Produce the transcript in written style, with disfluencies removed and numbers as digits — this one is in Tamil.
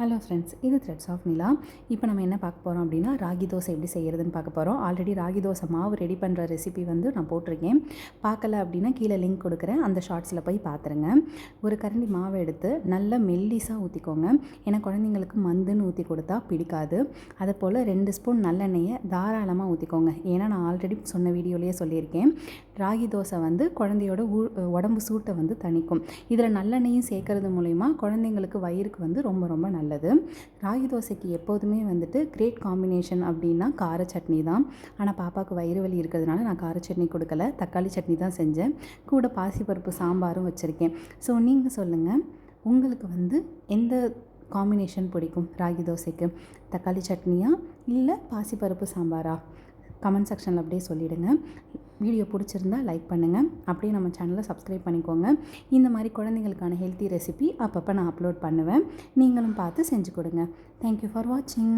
ஹலோ ஃப்ரெண்ட்ஸ், இது த்ரெட்ஸ் ஆஃப் நிலா. இப்போ நம்ம என்ன பார்க்க போகிறோம் அப்படின்னா, ராகி தோசை எப்படி செய்கிறதுன்னு பார்க்க போகிறோம். ஆல்ரெடி ராகி தோசை மாவு ரெடி பண்ணுற ரெசிபி வந்து நான் போட்டிருக்கேன். பார்க்கல அப்படின்னா கீழே லிங்க் கொடுக்குறேன், அந்த ஷார்ட்ஸில் போய் பார்த்துருங்க. ஒரு கரண்டி மாவு எடுத்து நல்லா மெல்லிஸாக ஊற்றிக்கோங்க. ஏன்னா குழந்தைங்களுக்கு மந்துன்னு ஊற்றி கொடுத்தா பிடிக்காது. அதை போல் 2 ஸ்பூன் நல்லெண்ணெயை தாராளமாக ஊற்றிக்கோங்க. ஏன்னா நான் ஆல்ரெடி சொன்ன வீடியோலேயே சொல்லியிருக்கேன், ராகி தோசை வந்து குழந்தையோட உடம்பு சூட்டை வந்து தணிக்கும். இதில் நல்லெண்ணெயும் சேர்க்கறது மூலிமா குழந்தைங்களுக்கு வயிறுக்கு வந்து ரொம்ப ரொம்ப நல்லது. ராகி தோசைக்கு எப்போதுமே வந்துட்டு கிரேட் காம்பினேஷன் அப்படின்னா கார சட்னி தான். ஆனால் பாப்பாவுக்கு வயிறு வலி இருக்கிறதுனால நான் கார சட்னி கொடுக்கல, தக்காளி சட்னி தான் செஞ்சேன். கூட பாசிப்பருப்பு சாம்பாரும் வச்சுருக்கேன். ஸோ நீங்கள் சொல்லுங்கள், உங்களுக்கு வந்து எந்த காம்பினேஷன் பிடிக்கும் ராகி தோசைக்கு? தக்காளி சட்னியா இல்லை பாசிப்பருப்பு சாம்பாரா? கமெண்ட் செக்ஷனில் அப்படியே சொல்லிவிடுங்க. வீடியோ பிடிச்சிருந்தா லைக் பண்ணுங்கள். அப்படியே நம்ம சேனலை சப்ஸ்கிரைப் பண்ணிக்கோங்க. இந்த மாதிரி குழந்தைங்களுக்கான ஹெல்த்தி ரெசிபி அப்பப்போ நான் அப்லோட் பண்ணுவேன். நீங்களும் பார்த்து செஞ்சு கொடுங்க. தேங்க்யூ ஃபார் வாட்சிங்.